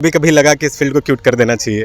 कभी कभी लगा कि इस फील्ड को क्यूट कर देना चाहिए,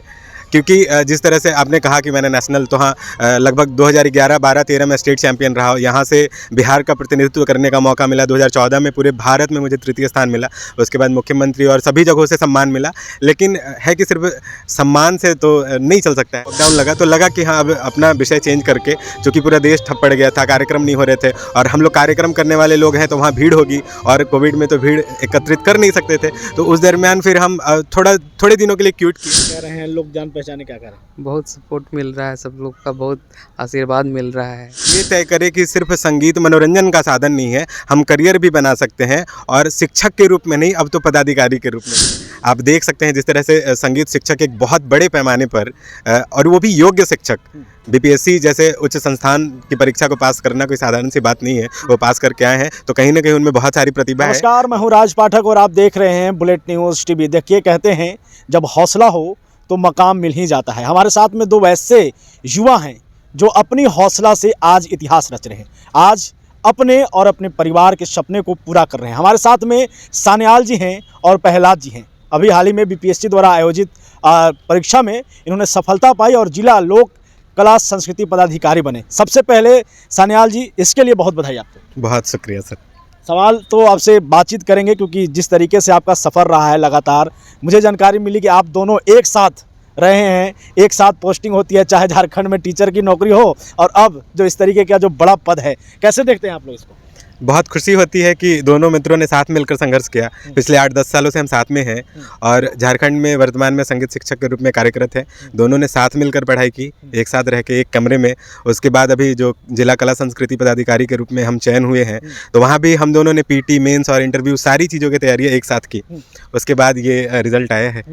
क्योंकि जिस तरह से आपने कहा कि मैंने नेशनल तो हाँ लगभग 2011, 12, 13 में स्टेट चैंपियन रहा। यहाँ से बिहार का प्रतिनिधित्व करने का मौका मिला। 2014 में पूरे भारत में मुझे तृतीय स्थान मिला। उसके बाद मुख्यमंत्री और सभी जगहों से सम्मान मिला। लेकिन है कि सिर्फ सम्मान से तो नहीं चल सकता है। लॉकडाउन लगा तो लगा कि हाँ अब अपना विषय चेंज करके, चूँकि पूरा देश ठप पड़ गया था, कार्यक्रम नहीं हो रहे थे और हम लोग कार्यक्रम करने वाले लोग हैं तो वहाँ भीड़ होगी और कोविड में तो भीड़ एकत्रित कर नहीं सकते थे। तो उस दरमियान फिर हम थोड़े दिनों के लिए क्यूट किए। कह रहे हैं लोग जान पहचाने, क्या करें? बहुत सपोर्ट मिल रहा है, सब लोग का बहुत आशीर्वाद मिल रहा है। ये तय करें कि सिर्फ संगीत मनोरंजन का साधन नहीं है, हम करियर भी बना सकते हैं और शिक्षक के रूप में नहीं, अब तो पदाधिकारी के रूप में। आप देख सकते हैं जिस तरह से संगीत शिक्षक एक बहुत बड़े पैमाने पर और वो भी योग्य शिक्षक, बीपीएससी जैसे उच्च संस्थान की परीक्षा को पास करना कोई साधारण सी बात नहीं है। वो पास करके आए हैं तो कहीं ना कहीं उनमें बहुत सारी प्रतिभा है। नमस्कार, मैं हूँ राज पाठक और आप देख रहे हैं बुलेट न्यूज़ टीवी। देखिए, कहते हैं जब हौसला हो तो मकाम मिल ही जाता है। हमारे साथ में दो वैसे युवा हैं जो अपनी हौसला से आज इतिहास रच रहे हैं, आज अपने और अपने परिवार के सपने को पूरा कर रहे हैं। हमारे साथ में सान्याल जी हैं और प्रहलाद जी हैं। अभी हाल ही में बीपीएससी द्वारा आयोजित परीक्षा में इन्होंने सफलता पाई और जिला लोक कला संस्कृति पदाधिकारी बने। सबसे पहले सान्याल जी, इसके लिए बहुत बधाई आपको। बहुत शुक्रिया सर। सवाल तो आपसे बातचीत करेंगे क्योंकि जिस तरीके से आपका सफ़र रहा है लगातार, मुझे जानकारी मिली कि आप दोनों एक साथ रहे हैं, एक साथ पोस्टिंग होती है, चाहे झारखंड में टीचर की नौकरी हो और अब जो इस तरीके का जो बड़ा पद है, कैसे देखते हैं आप लोग इसको? बहुत खुशी होती है कि दोनों मित्रों ने साथ मिलकर संघर्ष किया। पिछले 8-10 सालों से हम साथ में हैं और झारखंड में वर्तमान में संगीत शिक्षक के रूप में कार्यरत हैं। दोनों ने साथ मिलकर पढ़ाई की, एक साथ रह के एक कमरे में। उसके बाद अभी जो जिला कला संस्कृति पदाधिकारी के रूप में हम चयन हुए हैं, तो वहाँ भी हम दोनों ने पीटी, मेंस और इंटरव्यू सारी चीज़ों की तैयारियाँ एक साथ की। उसके बाद ये रिजल्ट आया है।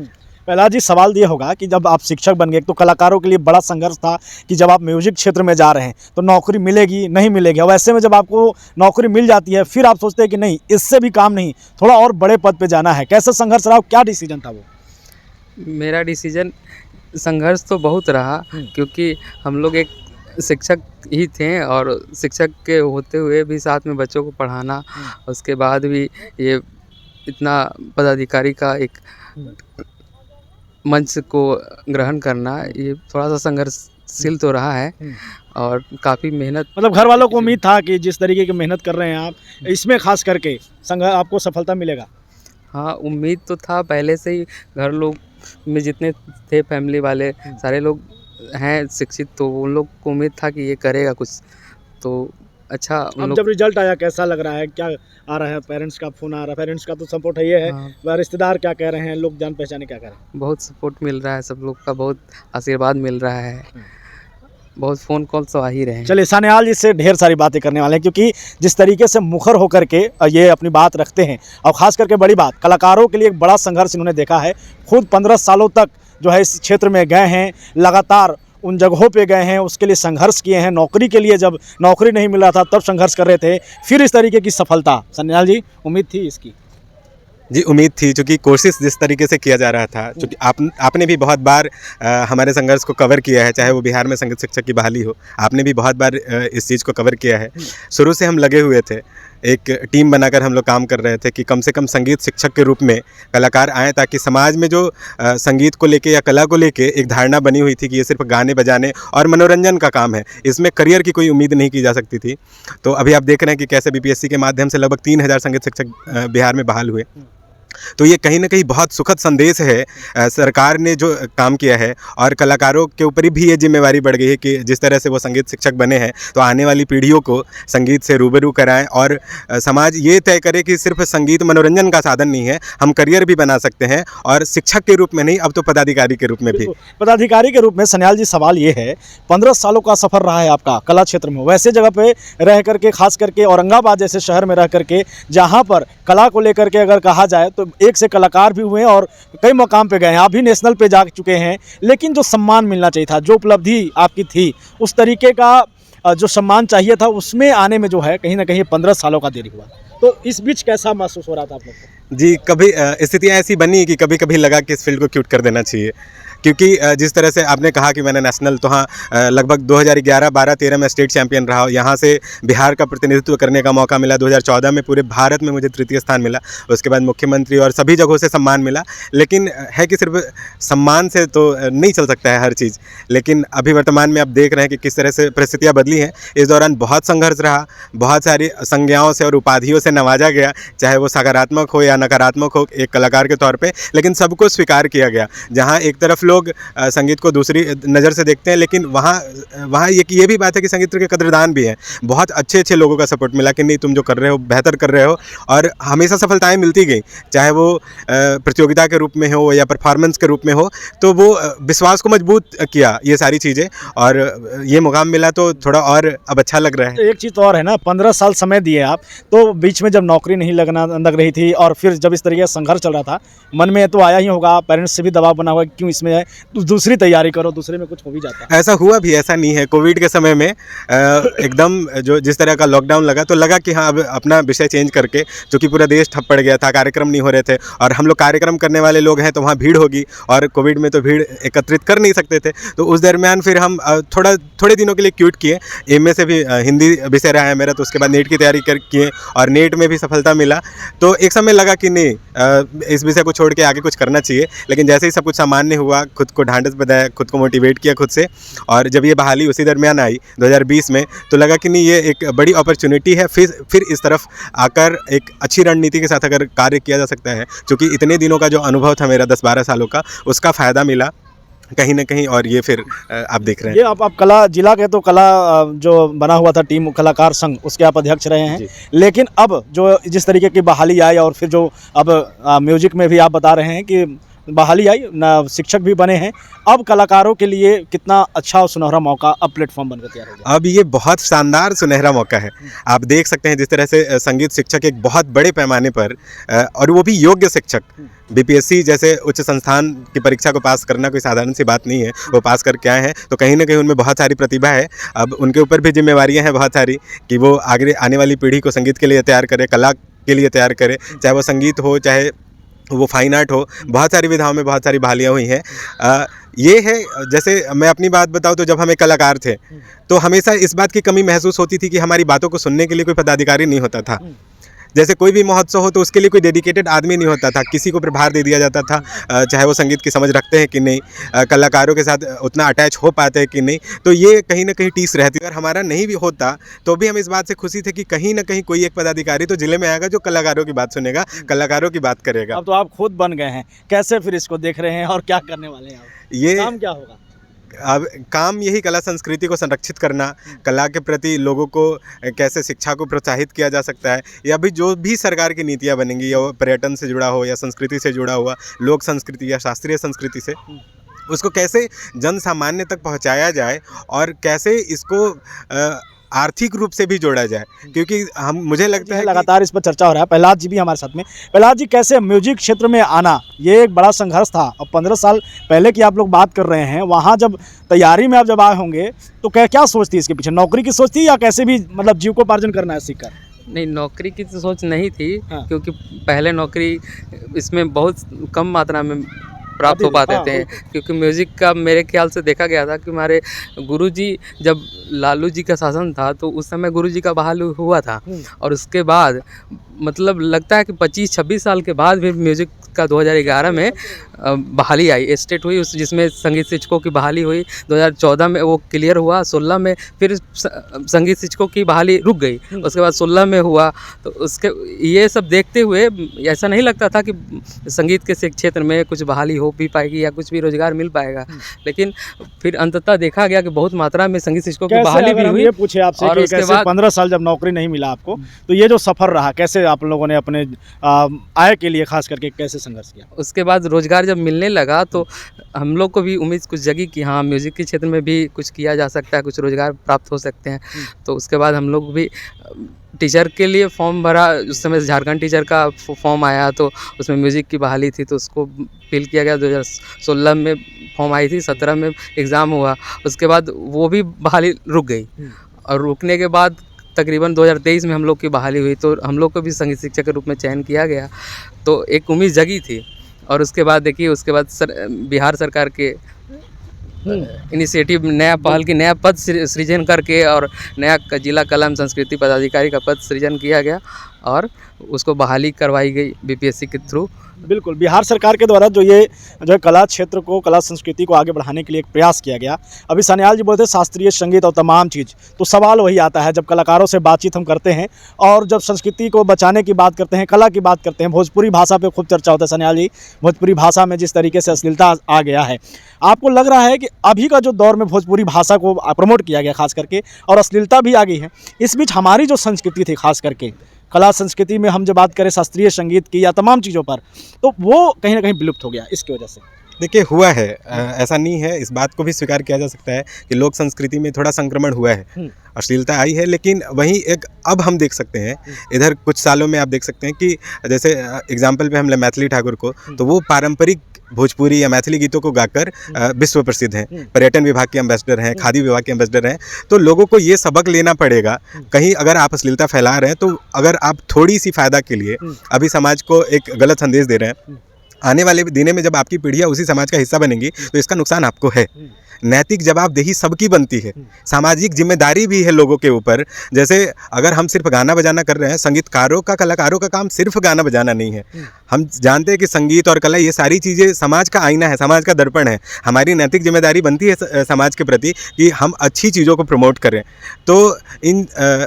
प्रहलाद जी, सवाल ये होगा कि जब आप शिक्षक बन गए तो कलाकारों के लिए बड़ा संघर्ष था कि जब आप म्यूजिक क्षेत्र में जा रहे हैं तो नौकरी मिलेगी नहीं मिलेगी, और ऐसे में जब आपको नौकरी मिल जाती है फिर आप सोचते हैं कि नहीं, इससे भी काम नहीं, थोड़ा और बड़े पद पे जाना है। कैसा संघर्ष रहा, क्या डिसीजन था वो? मेरा डिसीजन, संघर्ष तो बहुत रहा क्योंकि हम लोग एक शिक्षक ही थे और शिक्षक के होते हुए भी साथ में बच्चों को पढ़ाना, उसके बाद भी ये इतना पदाधिकारी का एक मंच को ग्रहण करना, ये थोड़ा सा संघर्षशील तो रहा है और काफ़ी मेहनत। मतलब घर वालों को उम्मीद था कि जिस तरीके की मेहनत कर रहे हैं आप, इसमें खास करके आपको सफलता मिलेगा? हाँ, उम्मीद तो था पहले से ही। घर लोग में जितने थे फैमिली वाले सारे लोग हैं शिक्षित, तो उन लोग को उम्मीद था कि ये करेगा कुछ। तो अच्छा, अब जब रिजल्ट आया कैसा लग रहा है, क्या आ रहा है? पेरेंट्स का फोन आ रहा है? पेरेंट्स का तो सपोर्ट है, ये है। हाँ। रिश्तेदार क्या कह रहे हैं, लोग जान पहचाने क्या कह रहे हैं? बहुत सपोर्ट मिल रहा है, सब लोग का बहुत आशीर्वाद मिल रहा है। बहुत फ़ोन कॉल तो आ ही रहे हैं। चलिए, सान्याल जी से ढेर सारी बातें करने वाले हैं क्योंकि जिस तरीके से मुखर होकर के ये अपनी बात रखते हैं, और ख़ास करके बड़ी बात, कलाकारों के लिए एक बड़ा संघर्ष इन्होंने देखा है। खुद 15 सालों तक जो है इस क्षेत्र में गए हैं, लगातार उन जगहों पे गए हैं, उसके लिए संघर्ष किए हैं। नौकरी के लिए जब नौकरी नहीं मिल रहा था तब संघर्ष कर रहे थे, फिर इस तरीके की सफलता। सान्याल जी, उम्मीद थी इसकी? जी, उम्मीद थी, क्योंकि कोशिश जिस तरीके से किया जा रहा था, क्योंकि आपने भी बहुत बार हमारे संघर्ष को कवर किया है, चाहे वो बिहार में संगीत शिक्षक की बहाली हो, आपने भी बहुत बार इस चीज़ को कवर किया है। शुरू से हम लगे हुए थे, एक टीम बनाकर हम लोग काम कर रहे थे कि कम से कम संगीत शिक्षक के रूप में कलाकार आएँ, ताकि समाज में जो संगीत को लेके या कला को लेके एक धारणा बनी हुई थी कि ये सिर्फ गाने बजाने और मनोरंजन का काम है, इसमें करियर की कोई उम्मीद नहीं की जा सकती थी। तो अभी आप देख रहे हैं कि कैसे बीपीएससी के माध्यम से लगभग 3000 संगीत शिक्षक बिहार में बहाल हुए। तो ये कहीं ना कहीं बहुत सुखद संदेश है सरकार ने जो काम किया है, और कलाकारों के ऊपर भी ये जिम्मेवारी बढ़ गई है कि जिस तरह से वो संगीत शिक्षक बने हैं तो आने वाली पीढ़ियों को संगीत से रूबरू कराएं और समाज ये तय करे कि सिर्फ संगीत मनोरंजन का साधन नहीं है, हम करियर भी बना सकते हैं और शिक्षक के रूप में नहीं, अब तो पदाधिकारी के रूप में भी। पदाधिकारी के रूप में सान्याल जी, सवाल ये है, 15 सालों का सफ़र रहा है आपका कला क्षेत्र में, वैसे जगह पे रह करके, खास करके औरंगाबाद जैसे शहर में रह करके, जहाँ पर कला को लेकर के अगर कहा जाए तो एक से कलाकार भी हुए हैं और कई मकाम पे गए हैं, आप भी नेशनल पे जा चुके हैं। लेकिन जो सम्मान मिलना चाहिए था, जो उपलब्धि आपकी थी, उस तरीके का जो सम्मान चाहिए था, उसमें आने में जो है कहीं ना कहीं 15 सालों का देरी हुआ। तो इस बीच कैसा महसूस हो रहा था आप लोग को? जी, कभी स्थितियाँ ऐसी बनी कि कभी-कभी लगा कि इस फ़ील्ड को क्विट कर देना चाहिए। क्योंकि जिस तरह से आपने कहा कि मैंने नेशनल तो हाँ लगभग 2011, 12, 13 में स्टेट चैंपियन रहा हूँ। यहाँ से बिहार का प्रतिनिधित्व करने का मौका मिला। 2014 में पूरे भारत में मुझे तृतीय स्थान मिला। उसके बाद मुख्यमंत्री और सभी जगहों से सम्मान मिला। लेकिन है कि सिर्फ सम्मान से तो नहीं चल सकता है हर चीज़। लेकिन अभी वर्तमान में आप देख रहे हैं कि किस तरह से परिस्थितियाँ बदली हैं। इस दौरान बहुत संघर्ष रहा, बहुत सारी संज्ञाओं से और उपाधियों से नवाजा गया, चाहे वो सकारात्मक हो या नकारात्मक हो एक कलाकार के तौर पे, लेकिन सबको स्वीकार किया गया। जहाँ एक तरफ लोग संगीत को दूसरी नज़र से देखते हैं, लेकिन वहाँ ये भी बात है कि संगीत के कदरदान भी हैं। बहुत अच्छे लोगों का सपोर्ट मिला कि नहीं तुम जो कर रहे हो बेहतर कर रहे हो, और हमेशा सफलताएँ मिलती गई, चाहे वो प्रतियोगिता के रूप में हो या परफॉर्मेंस के रूप में हो। तो वो विश्वास को मजबूत किया ये सारी चीज़ें, और ये मुकाम मिला तो थोड़ा और अब अच्छा लग रहा है। एक चीज़ तो और है ना, 15 साल समय दिए आप, तो बीच में जब नौकरी नहीं लग रही थी और फिर जब इस तरीके का संघर्ष चल रहा था, मन में तो आया ही होगा, पेरेंट्स से भी दबाव बना हुआ क्यों इसमें है, तो दूसरी तैयारी करो, दूसरे में कुछ हो भी जाता है। ऐसा हुआ भी, ऐसा नहीं है। कोविड के समय में एकदम जो जिस तरह का लॉकडाउन लगा, तो लगा कि हाँ अब अपना विषय चेंज करके, चूँकि पूरा देश ठप पड़ गया था, कार्यक्रम नहीं हो रहे थे और हम लोग कार्यक्रम करने वाले लोग हैं तो वहाँ भीड़ होगी, और कोविड में तो भीड़ एकत्रित कर नहीं सकते थे। तो उस दरमियान फिर हम थोड़े दिनों के लिए क्विट किए। एमए से भी हिंदी विषय रहा है मेरा, तो उसके बाद नेट की तैयारी किए और नेट में भी सफलता मिला। तो एक समय लगा कि नहीं इस विषय को छोड़ के आगे कुछ करना चाहिए। लेकिन जैसे ही सब कुछ सामान्य हुआ, खुद को ढांढस बंधाया, खुद को मोटिवेट किया खुद से, और जब ये बहाली उसी दरमियान आई 2020 में, तो लगा कि नहीं ये एक बड़ी अपॉर्चुनिटी है। फिर इस तरफ आकर एक अच्छी रणनीति के साथ अगर कार्य किया जा सकता है, क्योंकि इतने दिनों का जो अनुभव था मेरा 10-12 सालों का, उसका फ़ायदा मिला कहीं ना कहीं। और ये फिर आप देख रहे हैं, ये आप कला जिला के तो कला जो बना हुआ था टीम कलाकार संघ, उसके आप अध्यक्ष रहे हैं। लेकिन अब जो जिस तरीके की बहाली आई और फिर जो अब म्यूजिक में भी आप बता रहे हैं कि बहाली आई ना, शिक्षक भी बने हैं, अब कलाकारों के लिए कितना अच्छा और सुनहरा मौका अब प्लेटफॉर्म बनकर तैयार हो गया। अब ये बहुत शानदार सुनहरा मौका है। आप देख सकते हैं जिस तरह से संगीत शिक्षक एक बहुत बड़े पैमाने पर, और वो भी योग्य शिक्षक, बीपीएससी जैसे उच्च संस्थान की परीक्षा को पास करना कोई साधारण सी बात नहीं है। वो पास करके आए हैं, तो कहीं ना कहीं उनमें बहुत सारी प्रतिभा है। अब उनके ऊपर भी जिम्मेवारियां हैं बहुत सारी कि वो आगे आने वाली पीढ़ी को संगीत के लिए तैयार करे, कला के लिए तैयार करे, चाहे वो संगीत हो चाहे वो फाइन आर्ट हो। बहुत सारी विधाओं में बहुत सारी बहालियाँ हुई हैं। ये है, जैसे मैं अपनी बात बताऊं तो जब हम एक कलाकार थे तो हमेशा इस बात की कमी महसूस होती थी कि हमारी बातों को सुनने के लिए कोई पदाधिकारी नहीं होता था। जैसे कोई भी महोत्सव हो तो उसके लिए कोई डेडिकेटेड आदमी नहीं होता था, किसी को प्रभार दे दिया जाता था, चाहे वो संगीत की समझ रखते हैं कि नहीं, कलाकारों के साथ उतना अटैच हो पाते हैं कि नहीं। तो ये कहीं ना कहीं टीस रहती है। अगर हमारा नहीं भी होता तो भी हम इस बात से खुशी थे कि कहीं ना कहीं कोई एक पदाधिकारी तो जिले में आएगा जो कलाकारों की बात सुनेगा, कलाकारों की बात करेगा। अब तो आप खुद बन गए हैं, कैसे फिर इसको देख रहे हैं और क्या करने वाले हैं आप? ये काम क्या होगा? अब काम यही कला संस्कृति को संरक्षित करना, कला के प्रति लोगों को कैसे शिक्षा को प्रोत्साहित किया जा सकता है, या भी जो भी सरकार की नीतियाँ बनेंगी, या वो पर्यटन से जुड़ा हो या संस्कृति से जुड़ा हुआ, लोक संस्कृति या शास्त्रीय संस्कृति से, उसको कैसे जन सामान्य तक पहुँचाया जाए और कैसे इसको आर्थिक रूप से भी जोड़ा जाए। क्योंकि मुझे लगता है लगातार इस पर चर्चा हो रहा है। प्रहलाद जी भी हमारे साथ में। प्रहलाद जी, कैसे म्यूजिक क्षेत्र में आना, ये एक बड़ा संघर्ष था और 15 साल पहले की आप लोग बात कर रहे हैं, वहाँ जब तैयारी में आप जब आए होंगे तो क्या सोच थी इसके पीछे? नौकरी की सोच थी या कैसे भी मतलब जीविकोपार्जन करना है सीखकर? नहीं, नौकरी की तो सोच नहीं थी। हाँ। क्योंकि पहले नौकरी इसमें बहुत कम मात्रा में प्राप्त हो पाते थे। क्योंकि म्यूज़िक का मेरे ख्याल से देखा गया था कि हमारे गुरुजी, जब लालू जी का शासन था तो उस समय गुरुजी का बहाल हुआ था, और उसके बाद मतलब लगता है कि 25-26 साल के बाद भी म्यूज़िक का 2011 में बहाली आई, स्टेट हुई, उस जिसमें संगीत शिक्षकों की बहाली हुई। 2014 में वो क्लियर हुआ, 16 में फिर संगीत शिक्षकों की बहाली रुक गई, उसके बाद 16 में हुआ। तो उसके ये सब देखते हुए ऐसा नहीं लगता था कि संगीत के क्षेत्र में कुछ बहाली हो भी पाएगी या कुछ भी रोजगार मिल पाएगा। लेकिन फिर अंततः देखा गया कि बहुत मात्रा में संगीत शिक्षकों की बहाली भी हुई। ये पूछे आपसे कि कैसे 15 साल जब नौकरी नहीं मिला आपको, तो ये जो सफ़र रहा, कैसे आप लोगों ने अपने आय के लिए खास करके कैसे संघर्ष किया? उसके बाद रोजगार जब मिलने लगा तो हम लोग को भी उम्मीद कुछ जगी कि हाँ, म्यूज़िक के क्षेत्र में भी कुछ किया जा सकता है, कुछ रोजगार प्राप्त हो सकते हैं। तो उसके बाद हम लोग भी टीचर के लिए फॉर्म भरा। उस समय झारखंड टीचर का फॉर्म आया तो उसमें म्यूज़िक की बहाली थी, तो उसको फिल किया गया। 2016 में फॉर्म आई थी, 17 में एग्ज़ाम हुआ। उसके बाद वो भी बहाली रुक गई, और रुकने के बाद तकरीबन 2023 में हम लोग की बहाली हुई, तो हम लोग को भी संगीत शिक्षक के रूप में चयन किया गया। तो एक उम्मीद जगी थी, और उसके बाद देखिए, उसके बाद बिहार सरकार के इनिशिएटिव, नया पहल की नया पद सृजन करके और नया जिला कला एवं संस्कृति पदाधिकारी का पद सृजन किया गया और उसको बहाली करवाई गई बीपीएससी के थ्रू। बिल्कुल, बिहार सरकार के द्वारा जो है कला क्षेत्र को, कला संस्कृति को आगे बढ़ाने के लिए एक प्रयास किया गया। अभी सान्याल जी बोलते हैं शास्त्रीय संगीत और तमाम चीज़, तो सवाल वही आता है जब कलाकारों से बातचीत हम करते हैं और जब संस्कृति को बचाने की बात करते हैं, कला की बात करते हैं, भोजपुरी भाषा पे खूब चर्चा होता है। सान्याल जी, भोजपुरी भाषा में जिस तरीके से अश्लीलता आ गया है, आपको लग रहा है कि अभी का जो दौर में भोजपुरी भाषा को प्रमोट किया गया खास करके, और अश्लीलता भी आ गई है, इस बीच हमारी जो संस्कृति थी, खास करके कला संस्कृति में हम जब बात करें शास्त्रीय संगीत की या तमाम चीज़ों पर, तो वो कहीं ना कहीं विलुप्त हो गया इसकी वजह से। देखिए, हुआ है, ऐसा नहीं है, इस बात को भी स्वीकार किया जा सकता है कि लोक संस्कृति में थोड़ा संक्रमण हुआ है, अश्लीलता आई है। लेकिन वहीं एक अब हम देख सकते हैं, इधर कुछ सालों में आप देख सकते हैं कि जैसे एग्जाम्पल पे हम ले मैथिली ठाकुर को, तो वो पारंपरिक भोजपुरी या मैथिली गीतों को गाकर विश्व प्रसिद्ध हैं, पर्यटन विभाग के एम्बेसडर हैं, खादी विभाग के एम्बेसडर हैं। तो लोगों को ये सबक लेना पड़ेगा, कहीं अगर आप अश्लीलता फैला रहे हैं, तो अगर आप थोड़ी सी फ़ायदा के लिए अभी समाज को एक गलत संदेश दे रहे हैं, आने वाले दिनों में जब आपकी पीढ़ियाँ उसी समाज का हिस्सा बनेंगी, तो इसका नुकसान आपको है। नैतिक जवाबदेही सबकी बनती है, सामाजिक जिम्मेदारी भी है लोगों के ऊपर। जैसे अगर हम सिर्फ गाना बजाना कर रहे हैं, संगीतकारों का, कलाकारों का काम सिर्फ गाना बजाना नहीं है। हम जानते हैं कि संगीत और कला, ये सारी चीज़ें समाज का आईना है, समाज का दर्पण है। हमारी नैतिक जिम्मेदारी बनती है समाज के प्रति कि हम अच्छी चीज़ों को प्रमोट करें। तो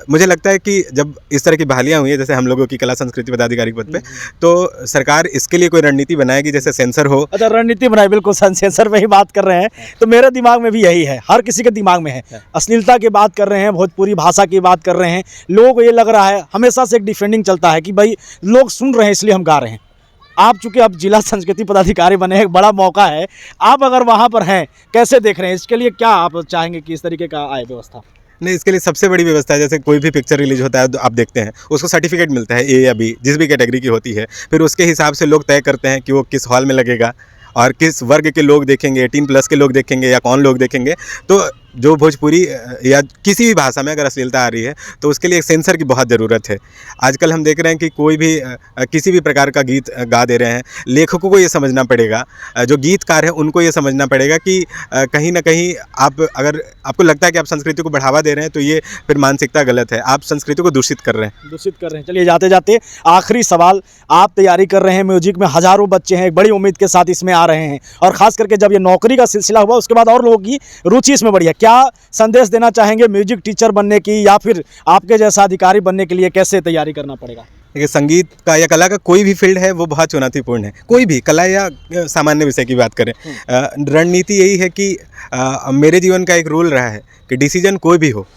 मुझे लगता है कि जब इस तरह की बहालियाँ हुई हैं, जैसे हम लोगों की कला संस्कृति पदाधिकारी पद पे, तो सरकार इसके लिए कोई रणनीति बनाएगी, जैसे सेंसर हो। अच्छा, रणनीति बनाए, बिल्कुल सेंसर पे ही बात कर रहे हैं, तो मेरे दिमाग में भी यही है, हर किसी के दिमाग में है। अश्लीलता की बात कर रहे हैं, भोजपुरी भाषा की बात कर रहे हैं, लोगों को ये लग रहा है, हमेशा से एक डिफेंडिंग चलता है कि भाई लोग सुन रहे हैं इसलिए हम गा रहे हैं। आप चूंकि अब जिला संस्कृति पदाधिकारी बने, एक बड़ा मौका है, आप अगर वहाँ पर हैं, कैसे देख रहे हैं, इसके लिए क्या आप चाहेंगे कि इस तरीके का आए व्यवस्था? नहीं, इसके लिए सबसे बड़ी व्यवस्था है, जैसे कोई भी पिक्चर रिलीज होता है तो आप देखते हैं, उसको सर्टिफिकेट मिलता है, ए या बी, जिस भी कैटेगरी की होती है। फिर उसके हिसाब से लोग तय करते हैं कि वो किस हॉल में लगेगा और किस वर्ग के लोग देखेंगे, 18+ के लोग देखेंगे या कौन लोग देखेंगे। तो जो भोजपुरी या किसी भी भाषा में अगर अश्लीलता आ रही है, तो उसके लिए एक सेंसर की बहुत ज़रूरत है। आजकल हम देख रहे हैं कि कोई भी किसी भी प्रकार का गीत गा दे रहे हैं, लेखकों को ये समझना पड़ेगा, जो गीतकार हैं उनको ये समझना पड़ेगा कि कहीं ना कहीं आप, अगर आपको लगता है कि आप संस्कृति को बढ़ावा दे रहे हैं, तो ये फिर मानसिकता गलत है, आप संस्कृति को दूषित कर रहे हैं। चलिए, जाते जाते आखिरी सवाल, आप तैयारी कर रहे हैं म्यूजिक में, हज़ारों बच्चे हैं, एक बड़ी उम्मीद के साथ इसमें आ रहे हैं, और ख़ास करके जब ये नौकरी का सिलसिला हुआ, उसके बाद और लोगों की रुचि इसमें बढ़ी है। क्या संदेश देना चाहेंगे म्यूजिक टीचर बनने की, या फिर आपके जैसा अधिकारी बनने के लिए कैसे तैयारी करना पड़ेगा? देखिए, संगीत का या कला का कोई भी फील्ड है, वो बहुत चुनौतीपूर्ण है। कोई भी कला या सामान्य विषय की बात करें, रणनीति यही है कि मेरे जीवन का एक रूल रहा है कि डिसीजन कोई भी हो,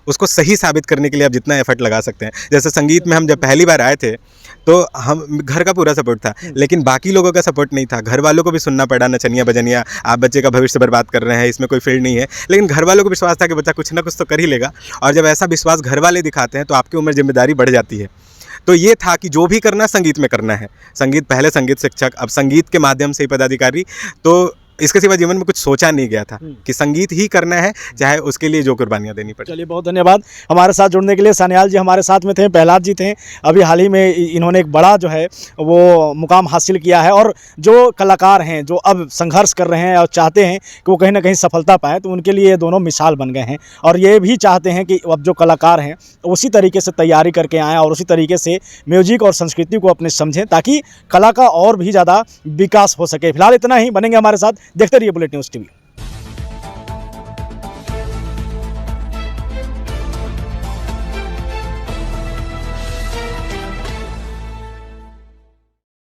उसको सही साबित करने के लिए आप जितना एफर्ट लगा सकते हैं। जैसे संगीत में हम जब पहली बार आए थे, तो हम घर का पूरा सपोर्ट था, लेकिन बाकी लोगों का सपोर्ट नहीं था। घर वालों को भी सुनना पड़ा, नचनिया बजनिया, आप बच्चे का भविष्य बर्बाद कर रहे हैं, इसमें कोई फील्ड नहीं है। लेकिन घर वालों को विश्वास था कि बच्चा कुछ ना कुछ तो कर ही लेगा, और जब ऐसा विश्वास घर वाले दिखाते हैं, तो आपकी उम्र जिम्मेदारी बढ़ जाती है। तो ये था कि जो भी करना संगीत में करना है। संगीत पहले संगीत शिक्षक, अब संगीत के माध्यम से ही पदाधिकारी। तो इसके सिवा जीवन में कुछ सोचा नहीं गया था कि संगीत ही करना है, चाहे उसके लिए जो कुर्बानियाँ देनी पड़े। चलिए, बहुत धन्यवाद हमारे साथ जुड़ने के लिए। सान्याल जी हमारे साथ में थे, प्रहलाद जी थे, अभी हाल ही में इन्होंने एक बड़ा जो है वो मुकाम हासिल किया है, और जो कलाकार हैं जो अब संघर्ष कर रहे हैं और चाहते हैं कि वो कहीं ना कहीं सफलता पाएँ, तो उनके लिए ये दोनों मिसाल बन गए हैं, और ये भी चाहते हैं कि अब जो कलाकार हैं उसी तरीके से तैयारी करके आएँ और उसी तरीके से म्यूजिक और संस्कृति को अपने समझें, ताकि कला का और भी ज़्यादा विकास हो सके। फिलहाल इतना ही, बनेंगे हमारे साथ, देखते रहिए बुलेट न्यूज़ टीवी।